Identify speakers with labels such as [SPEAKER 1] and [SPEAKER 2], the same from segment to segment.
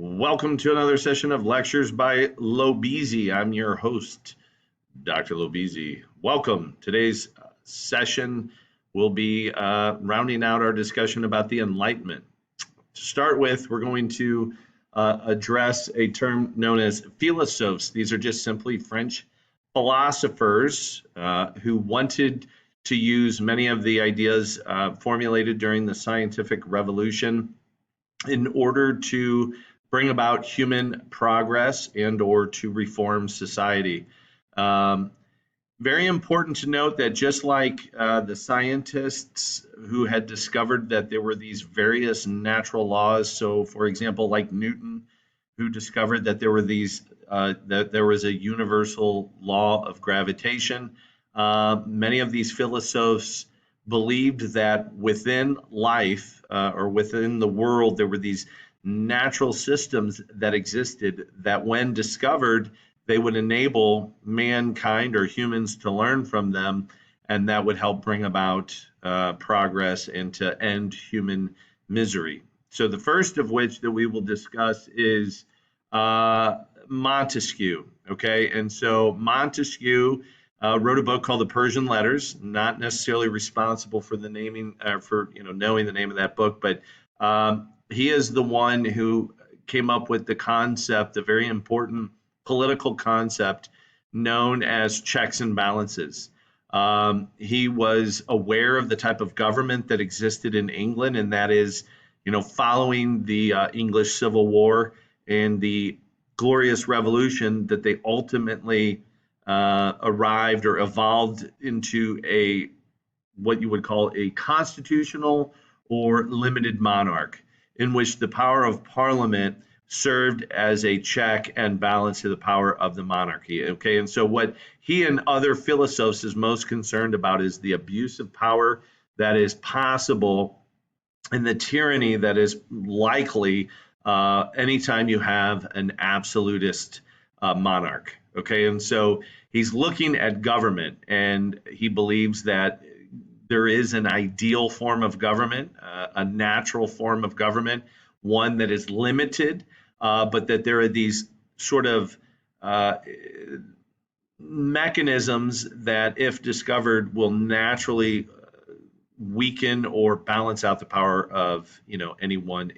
[SPEAKER 1] Welcome to another session of lectures by Lob-EZ. I'm your host, Dr. Lob-EZ. Welcome. Today's session will be rounding out our discussion about the Enlightenment. To start with, we're going to address a term known as philosophes. These are just simply French philosophers who wanted to use many of the ideas formulated during the scientific revolution in order to bring about human progress and or to reform society. Very important to note that just like the scientists who had discovered that there were these various natural laws, so for example, like Newton, who discovered that there were these that there was a universal law of gravitation, many of these philosophers believed that within life or within the world there were these natural systems that existed that when discovered they would enable mankind or humans to learn from them, and that would help bring about progress and to end human misery. So the first of which that we will discuss is Montesquieu. Okay, and so Montesquieu wrote a book called The Persian Letters. Not necessarily responsible for the naming, for knowing the name of that book, but he is the one who came up with the concept, the very important political concept known as checks and balances. He was aware of the type of government that existed in England, and that is, following the English Civil War and the Glorious Revolution, that they ultimately arrived or evolved into what you would call a constitutional or limited monarch, in which the power of Parliament served as a check and balance to the power of the monarchy. Okay, and so what he and other philosophers is most concerned about is the abuse of power that is possible and the tyranny that is likely anytime you have an absolutist monarch. Okay, and so he's looking at government, and he believes that there is an ideal form of government, a natural form of government, one that is limited, but that there are these sort of mechanisms that, if discovered, will naturally weaken or balance out the power of any one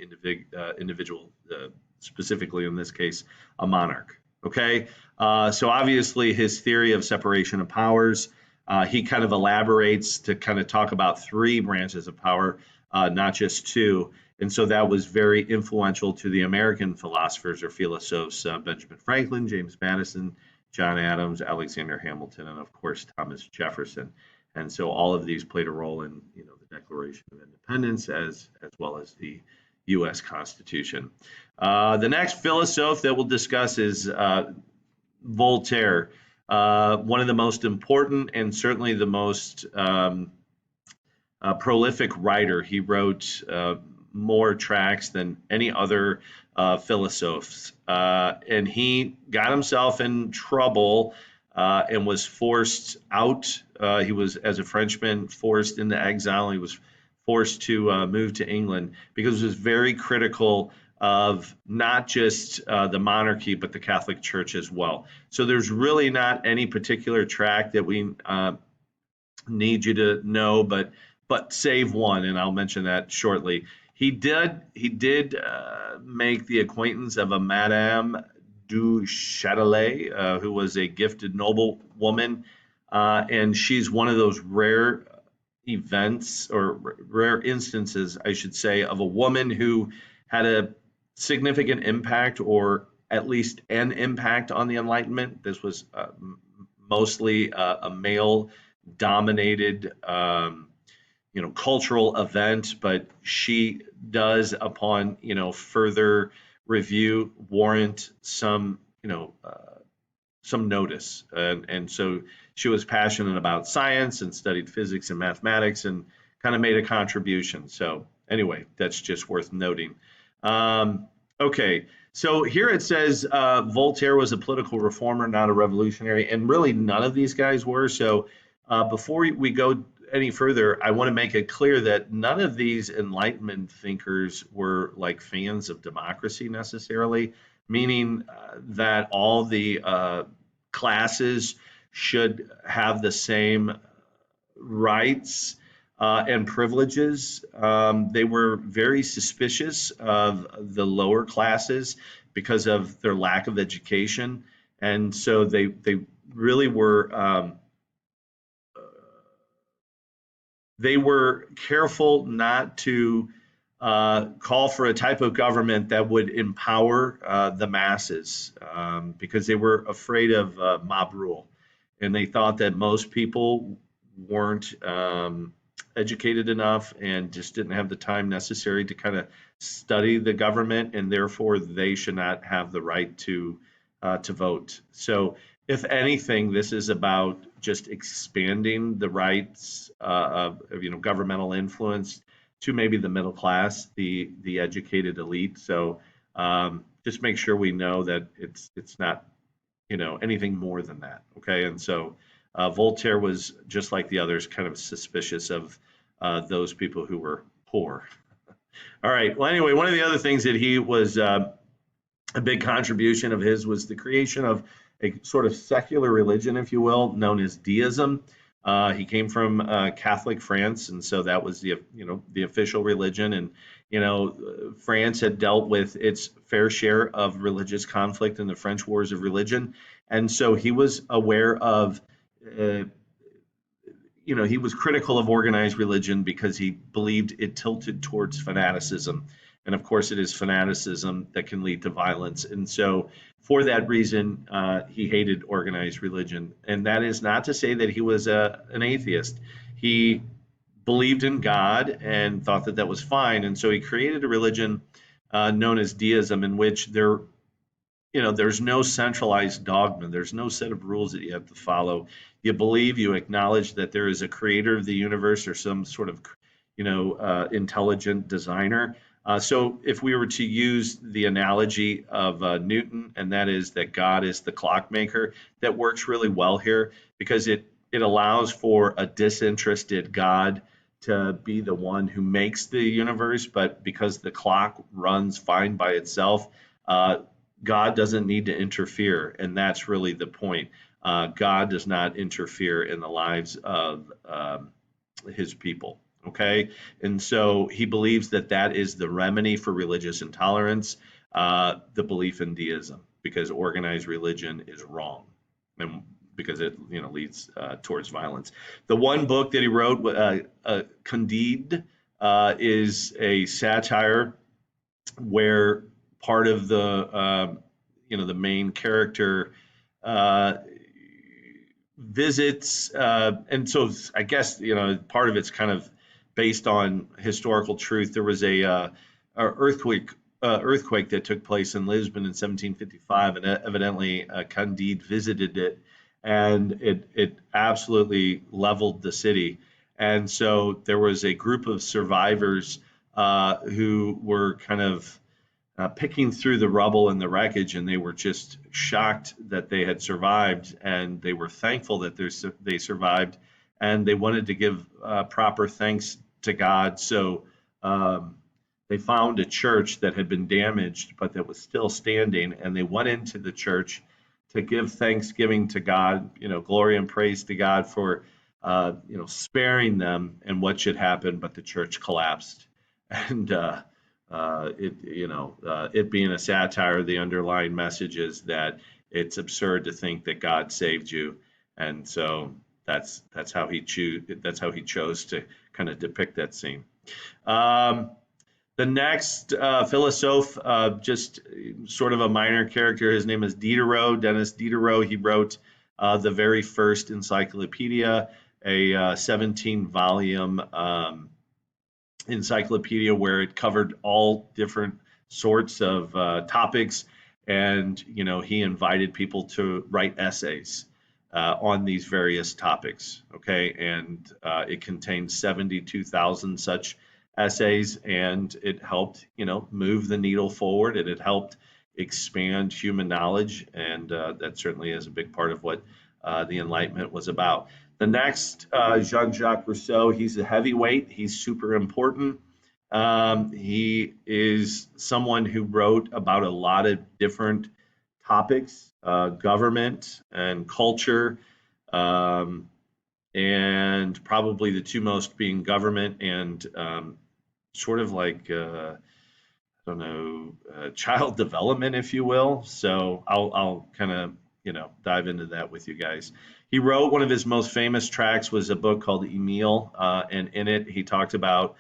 [SPEAKER 1] individual, specifically in this case, a monarch. Okay, so obviously his theory of separation of powers. He kind of elaborates to kind of talk about three branches of power, not just two. And so that was very influential to the American philosophers or philosophers, Benjamin Franklin, James Madison, John Adams, Alexander Hamilton, and of course, Thomas Jefferson. And so all of these played a role in the Declaration of Independence as well as the U.S. Constitution. The next philosopher that we'll discuss is Voltaire. One of the most important and certainly the most prolific writer. He wrote more tracts than any other philosophers. And he got himself in trouble and was forced out. He was, as a Frenchman, forced into exile. He was forced to move to England because he was very critical of not just the monarchy, but the Catholic Church as well. So there's really not any particular tract that we need you to know, but save one, and I'll mention that shortly. He did make the acquaintance of a Madame du Châtelet, who was a gifted noblewoman, and she's one of those rare events or rare instances, I should say, of a woman who had a significant impact, or at least an impact, on the Enlightenment. This was mostly a male-dominated, cultural event, but she does, upon further review, warrant some notice. And so she was passionate about science and studied physics and mathematics and kind of made a contribution. So anyway, that's just worth noting. Okay, so here it says Voltaire was a political reformer, not a revolutionary, and really none of these guys were. So before we go any further, I want to make it clear that none of these Enlightenment thinkers were like fans of democracy necessarily, meaning that all the classes should have the same rights and privileges. They were very suspicious of the lower classes because of their lack of education, and so they really were. They were careful not to call for a type of government that would empower the masses because they were afraid of mob rule. And they thought that most people weren't educated enough and just didn't have the time necessary to kind of study the government, and therefore they should not have the right to vote. So if anything, this is about just expanding the rights of governmental influence to maybe the middle class, the educated elite. So just make sure we know that it's not anything more than that. Okay, and so Voltaire was just like the others, kind of suspicious of those people who were poor. All right. Well, anyway, one of the other things that he was a big contribution of his was the creation of a sort of secular religion, if you will, known as deism. He came from Catholic France, and so that was the official religion. And France had dealt with its fair share of religious conflict in the French Wars of Religion, and so he was aware of. He was critical of organized religion because he believed it tilted towards fanaticism. And of course, it is fanaticism that can lead to violence. And so, for that reason, he hated organized religion. And that is not to say that he was an atheist. He believed in God and thought that that was fine. And so, he created a religion known as deism, in which there's no centralized dogma. There's no set of rules that you have to follow. You believe, you acknowledge that there is a creator of the universe or some sort of, intelligent designer. So if we were to use the analogy of Newton, and that is that God is the clockmaker, that works really well here because it allows for a disinterested God to be the one who makes the universe, but because the clock runs fine by itself, God doesn't need to interfere, and that's really the point. God does not interfere in the lives of his people. Okay, and so he believes that that is the remedy for religious intolerance, the belief in deism, because organized religion is wrong, and because it leads towards violence. The one book that he wrote, Candide, is a satire where part of the the main character visits, and so I guess part of it's kind of based on historical truth. There was a earthquake that took place in Lisbon in 1755, and evidently Candide visited it, and it absolutely leveled the city. And so there was a group of survivors who were kind of picking through the rubble and the wreckage, and they were just shocked that they had survived, and they were thankful that they survived, and they wanted to give proper thanks to God. So they found a church that had been damaged, but that was still standing, and they went into the church to give thanksgiving to God, glory and praise to God for sparing them and what should happen, but the church collapsed. And it being a satire, the underlying message is that it's absurd to think that God saved you, and so that's how he chose to kind of depict that scene. The next philosophe, just sort of a minor character, his name is Diderot, Denis Diderot. He wrote the very first encyclopedia, a 17-volume encyclopedia where it covered all different sorts of topics, and he invited people to write essays on these various topics. Okay, and it contained 72,000 such essays, and it helped move the needle forward, and it helped expand human knowledge, and that certainly is a big part of what the Enlightenment was about. The next, Jean-Jacques Rousseau, he's a heavyweight. He's super important. He is someone who wrote about a lot of different topics, government and culture, um, and probably the two most being government and sort of like I don't know, child development, if you will. So I'll kind of, dive into that with you guys. He wrote one of his most famous tracks was a book called Emile, and in it he talked about,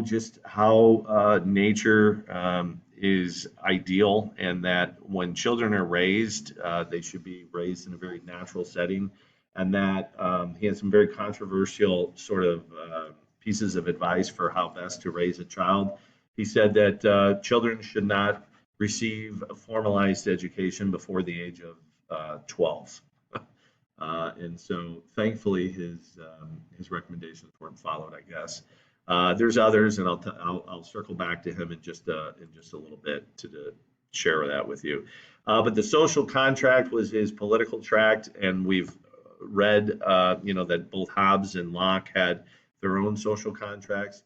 [SPEAKER 1] just how nature is ideal, and that when children are raised, they should be raised in a very natural setting, and that he has some very controversial sort of pieces of advice for how best to raise a child. He said that children should not receive a formalized education before the age of 12. And so thankfully his recommendations weren't followed, I guess. There's others, and I'll circle back to him in just a little bit to share that with you. But the social contract was his political tract, and we've read, that both Hobbes and Locke had their own social contracts.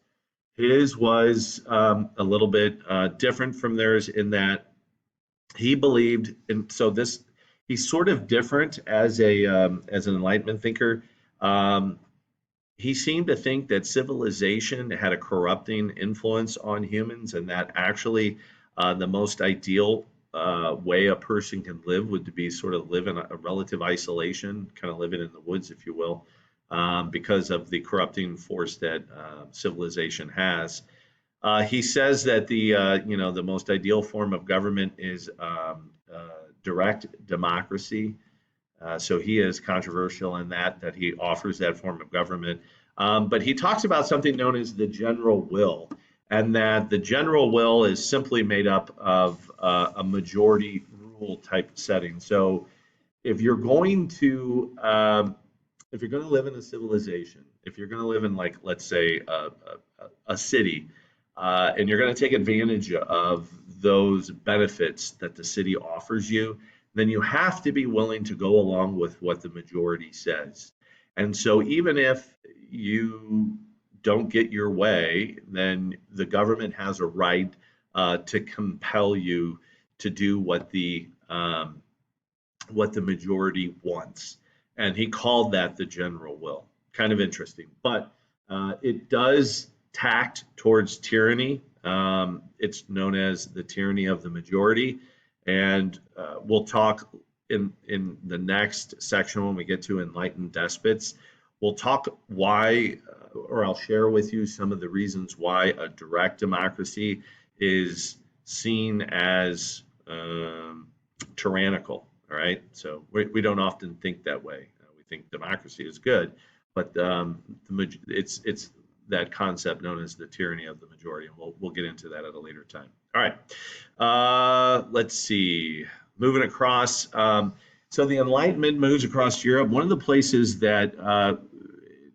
[SPEAKER 1] His was a little bit different from theirs in that he believed, and so he's sort of different as an Enlightenment thinker. He seemed to think that civilization had a corrupting influence on humans, and that actually the most ideal way a person can live would to be sort of live in a relative isolation, kind of living in the woods, if you will, because of the corrupting force that civilization has. He says that the most ideal form of government is direct democracy. So he is controversial in that he offers that form of government. But he talks about something known as the general will, and that the general will is simply made up of a majority rule type setting. So if you're going to live in a civilization, if you're going to live in, like, let's say a city, and you're going to take advantage of those benefits that the city offers you, then you have to be willing to go along with what the majority says. And so even if you don't get your way, then the government has a right to compel you to do what the majority wants. And he called that the general will. Kind of interesting, but it does tact towards tyranny. It's known as the tyranny of the majority. And we'll talk in the next section when we get to enlightened despots. We'll talk why, or I'll share with you some of the reasons why a direct democracy is seen as tyrannical. All right, so we don't often think that way. We think democracy is good, but it's that concept known as the tyranny of the majority, and we'll get into that at a later time. All right, let's see. Moving across, so the Enlightenment moves across Europe. One of the places that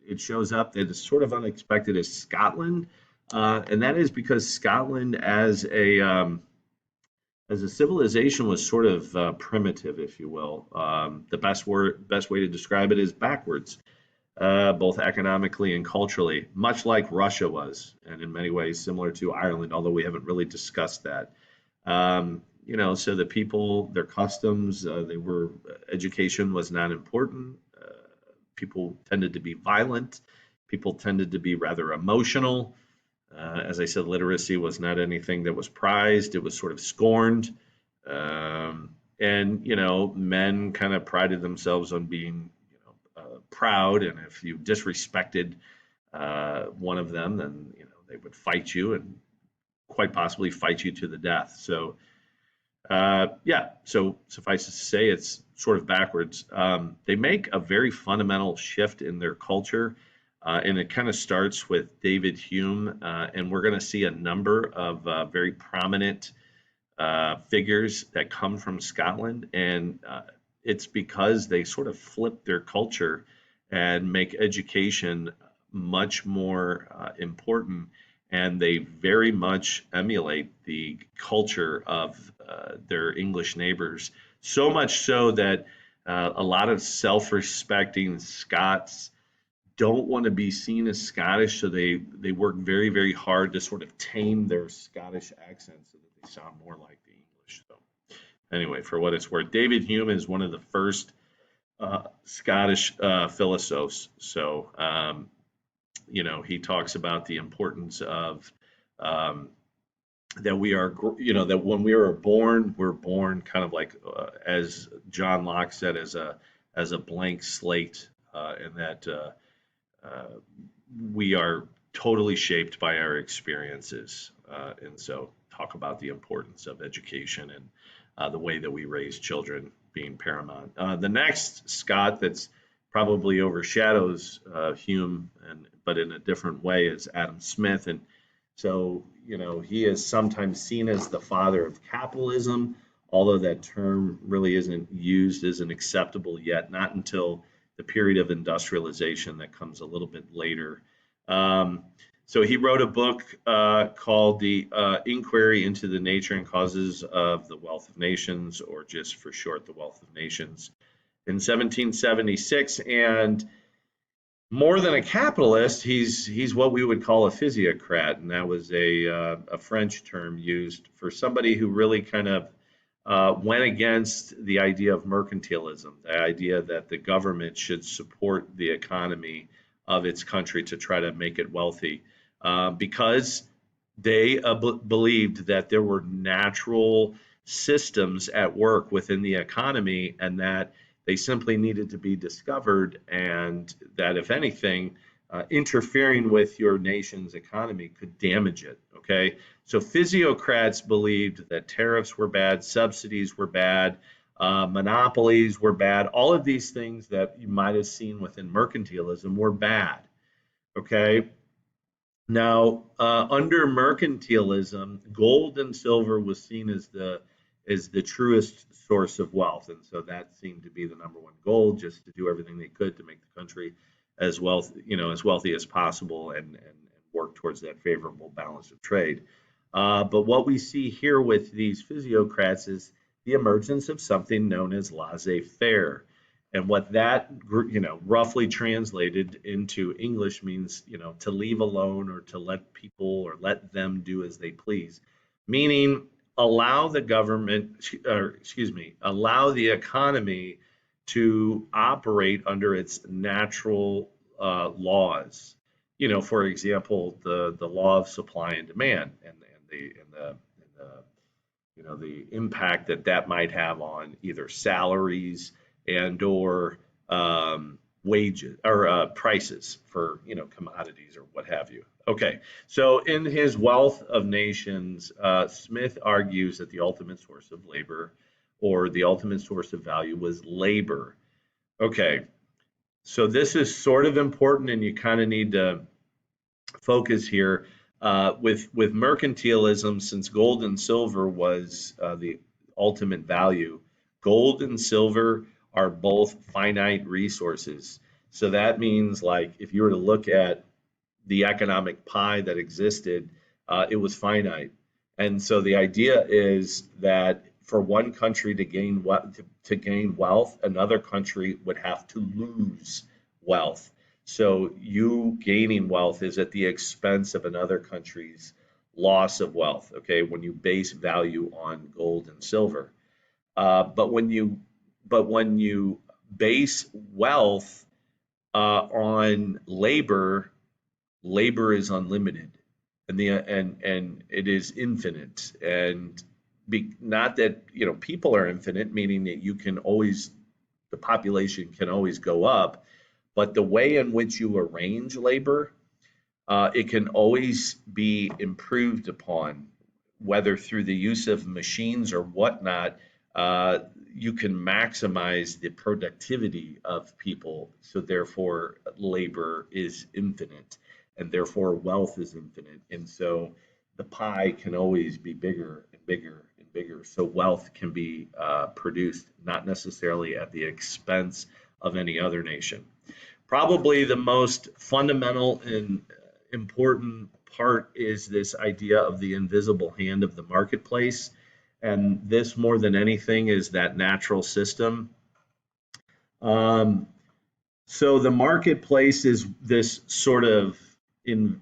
[SPEAKER 1] it shows up that is sort of unexpected is Scotland, and that is because Scotland, as a civilization, was sort of primitive, if you will. The best way to describe it is backwards. Both economically and culturally, much like Russia was, and in many ways similar to Ireland, although we haven't really discussed that. So the people, their customs, education was not important. People tended to be violent. People tended to be rather emotional. As I said, literacy was not anything that was prized. It was sort of scorned. And men kind of prided themselves on being proud, and if you disrespected one of them, then they would fight you, and quite possibly fight you to the death. So so suffice it to say, it's sort of backwards. They make a very fundamental shift in their culture, and it kind of starts with David Hume, and we're going to see a number of very prominent figures that come from Scotland, and it's because they sort of flip their culture and make education much more important, and they very much emulate the culture of their English neighbors. So much so that A lot of self-respecting Scots don't want to be seen as Scottish, so they work very, very hard to sort of tame their Scottish accent so that they sound more like the English. So anyway, for what it's worth, David Hume is one of the first Scottish philosophers. So he talks about the importance of that we are, that when we are born, we're born kind of like, as John Locke said, as a blank slate, and that we are totally shaped by our experiences. And so talk about the importance of education and the way that we raise children being paramount. The next Scott that's probably overshadows Hume, but in a different way, is Adam Smith. And so, he is sometimes seen as the father of capitalism, although that term really isn't used, isn't acceptable yet, not until the period of industrialization that comes a little bit later. So he wrote a book called The Inquiry into the Nature and Causes of the Wealth of Nations, or just for short, The Wealth of Nations, in 1776. And more than a capitalist, he's what we would call a physiocrat, and that was a French term used for somebody who really kind of went against the idea of mercantilism, the idea that the government should support the economy of its country to try to make it wealthy, because they believed that there were natural systems at work within the economy, and that they simply needed to be discovered, and that if anything, interfering with your nation's economy could damage it. Okay, so physiocrats believed that tariffs were bad, subsidies were bad, monopolies were bad. All of these things that you might have seen within mercantilism were bad. Okay, now under mercantilism, gold and silver was seen as the truest source of wealth, and so that seemed to be the number one goal, just to do everything they could to make the country as wealthy as possible, and work towards that favorable balance of trade. But what we see here with these physiocrats is the emergence of something known as laissez-faire, and what that roughly translated into English means to leave alone, or to let people or let them do as they please, meaning allow the government, allow the economy to operate under its natural laws. For example, the law of supply and demand, and the impact that might have on either salaries and or wages or prices for commodities or what have you. Okay, so in his Wealth of Nations, Smith argues that the ultimate source of labor, or the ultimate source of value, was labor. Okay, so this is sort of important, and you kind of need to focus here. With mercantilism, since gold and silver was the ultimate value, gold and silver are both finite resources. So that means, like, if you were to look at the economic pie that existed, it was finite. And so the idea is that for one country to gain wealth, another country would have to lose wealth. So you gaining wealth is at the expense of another country's loss of wealth. Okay, when you base value on gold and silver, but when you base wealth on labor, labor is unlimited, and it is infinite, and not that people are infinite, meaning that the population can always go up, but the way in which you arrange labor, it can always be improved upon, whether through the use of machines or whatnot. You can maximize the productivity of people, so therefore labor is infinite, and therefore wealth is infinite, and so the pie can always be bigger and bigger and bigger. So wealth can be produced, not necessarily at the expense of any other nation. Probably the most fundamental and important part is this idea of the invisible hand of the marketplace. And this, more than anything, is that natural system. Um, so the marketplace is this sort of in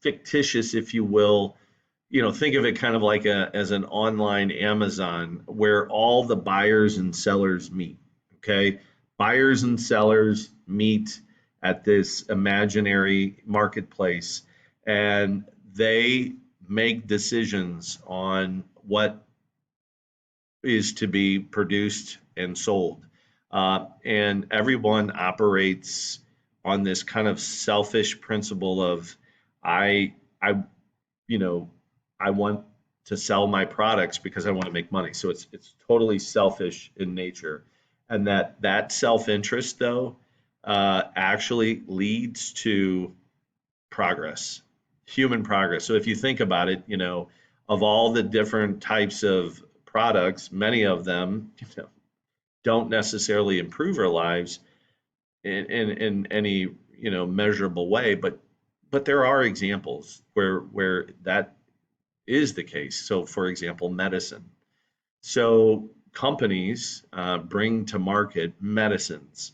[SPEAKER 1] fictitious, if you will, think of it kind of like as an online Amazon where all the buyers and sellers meet. Okay. Buyers and sellers meet at this imaginary marketplace and they make decisions on what is to be produced and sold. And everyone operates on this kind of selfish principle of I you know, I want to sell my products because I want to make money. So it's totally selfish in nature, and that self-interest though actually leads to progress, human progress. So if you think about it, of all the different types of products, many of them don't necessarily improve our lives in any measurable way, but there are examples where that is the case. So, for example, medicine. So, companies bring to market medicines,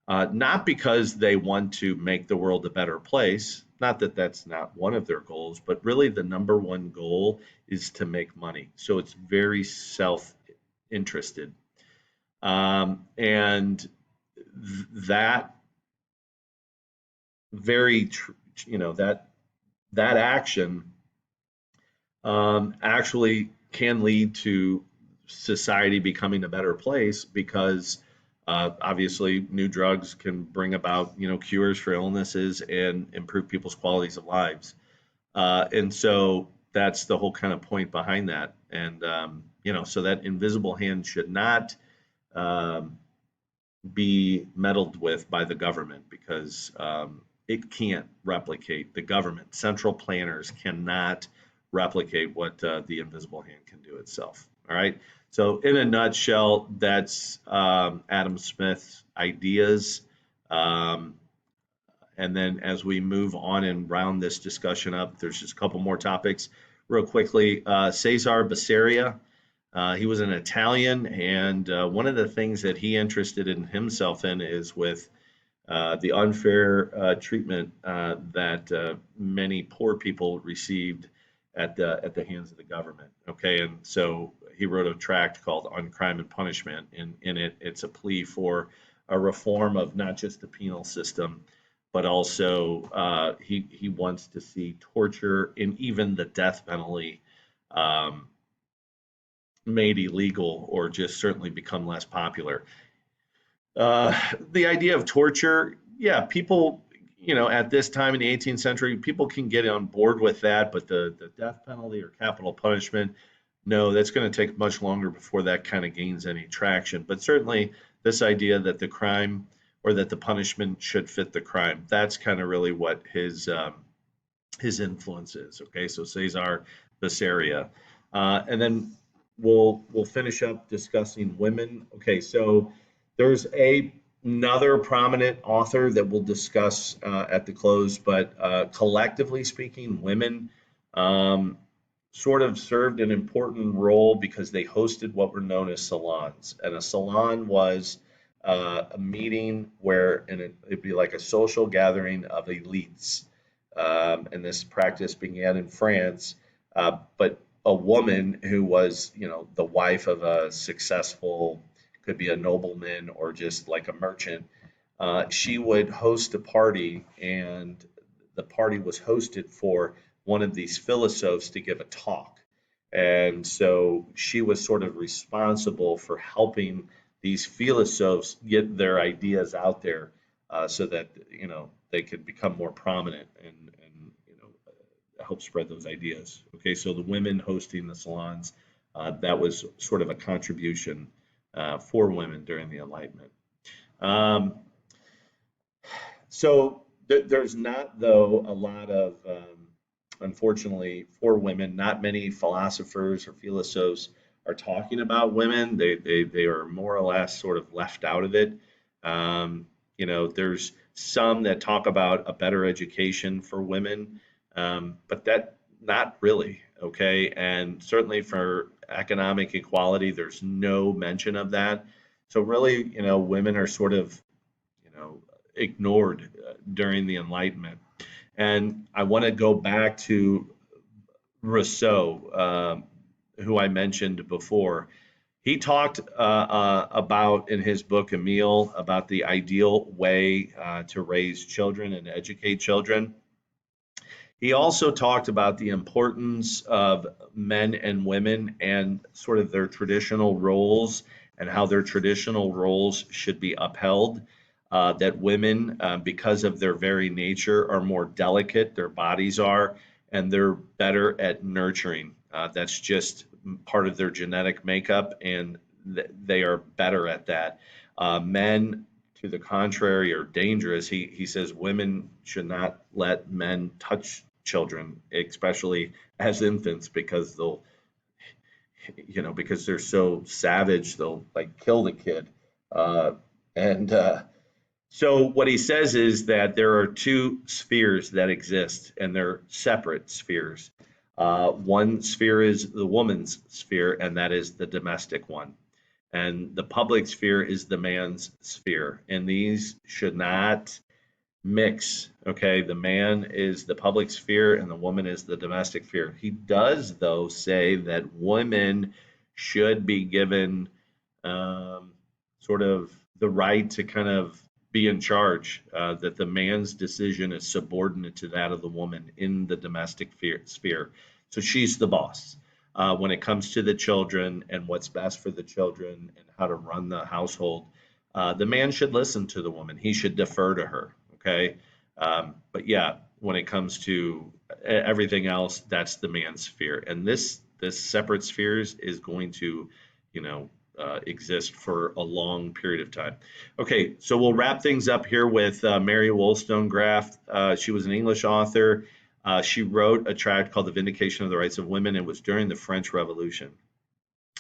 [SPEAKER 1] not because they want to make the world a better place, not that that's not one of their goals, but really the number one goal is to make money. So, it's very self interested. And that very, that action actually can lead to society becoming a better place because obviously new drugs can bring about cures for illnesses and improve people's qualities of lives. And so that's the whole kind of point behind that. And so that invisible hand should not um, be meddled with by the government because it can't replicate the government. Central planners cannot replicate what the invisible hand can do itself. All right. So, in a nutshell, that's Adam Smith's ideas. Um, and then as we move on and round this discussion up, there's just a couple more topics real quickly. Cesar Basiria, he was an Italian, and one of the things that he interested in himself in is with the unfair treatment that many poor people received at the hands of the government. Okay, and so he wrote a tract called "On Crime and Punishment." In it, it's a plea for a reform of not just the penal system, but also he wants to see torture and even the death penalty um, made illegal or just certainly become less popular. The idea of torture, yeah, people, at this time in the 18th century, people can get on board with that, but the death penalty or capital punishment, no, that's going to take much longer before that kind of gains any traction. But certainly, this idea that the crime or that the punishment should fit the crime, that's kind of really what his influence is. Okay, so Cesar Basiria, and then we'll finish up discussing women. Okay, so there's another prominent author that we'll discuss at the close, but collectively speaking, women um, sort of served an important role because they hosted what were known as salons, and a salon was a meeting where it'd be like a social gathering of elites and this practice began in France. But a woman who was, the wife of a successful, could be a nobleman or just like a merchant, she would host a party, and the party was hosted for one of these philosophers to give a talk. And so she was sort of responsible for helping these philosophers get their ideas out there so that they could become more prominent and help spread those ideas. Okay, so the women hosting the salons, that was sort of a contribution for women during the Enlightenment. Um, so there's not, though, a lot of, unfortunately, for women, not many philosophers or philosophers are talking about women. They are more or less sort of left out of it. There's some that talk about a better education for women, but that not really, okay? And certainly for economic equality, there's no mention of that. So really, women are sort of, ignored during the Enlightenment. And I want to go back to Rousseau, who I mentioned before. He talked about in his book Emile about the ideal way to raise children and educate children. He also talked about the importance of men and women and sort of their traditional roles and how their traditional roles should be upheld. That women, because of their very nature, are more delicate, their bodies are, and they're better at nurturing. That's just part of their genetic makeup, and they are better at that. Men, to the contrary, are dangerous. He says women should not let men touch children, especially as infants, because because they're so savage, they'll like kill the kid. And So what he says is that there are two spheres that exist, and they're separate spheres. One sphere is the woman's sphere, and that is the domestic one. And the public sphere is the man's sphere, and these should not mix. Okay, the man is the public sphere and the woman is the domestic sphere. He does, though, say that women should be given sort of the right to kind of be in charge, that the man's decision is subordinate to that of the woman in the domestic sphere. So she's the boss. When it comes to the children and what's best for the children and how to run the household, the man should listen to the woman. He should defer to her. Okay. But yeah, when it comes to everything else, that's the man's sphere. And this separate spheres is going to, exist for a long period of time. Okay, so we'll wrap things up here with Mary Wollstonecraft. She was an English author. She wrote a tract called The Vindication of the Rights of Women. It was during the French Revolution.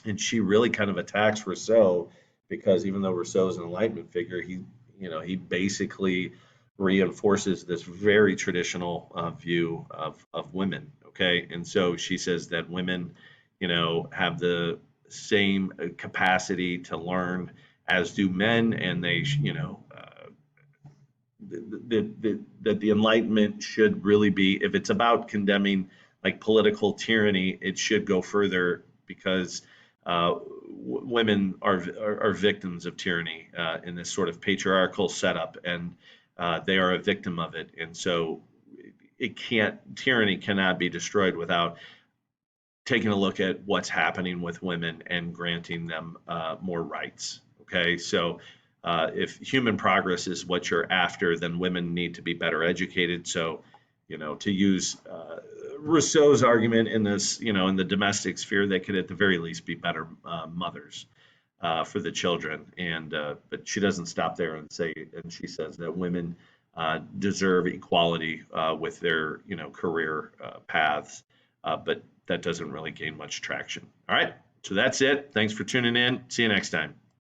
[SPEAKER 1] And she really kind of attacks Rousseau because even though Rousseau is an Enlightenment figure, he basically reinforces this very traditional view of women. Okay, and so she says that women, have the same capacity to learn as do men, and they, that the Enlightenment should really be, if it's about condemning like political tyranny, it should go further because women are victims of tyranny in this sort of patriarchal setup, and they are a victim of it. And so tyranny cannot be destroyed without taking a look at what's happening with women and granting them more rights. Okay, so if human progress is what you're after, then women need to be better educated. So, to use Rousseau's argument in this, in the domestic sphere, they could at the very least be better mothers for the children. And but she doesn't stop there and she says that women deserve equality with their, career paths. But that doesn't really gain much traction. All right, so that's it. Thanks for tuning in. See you next time.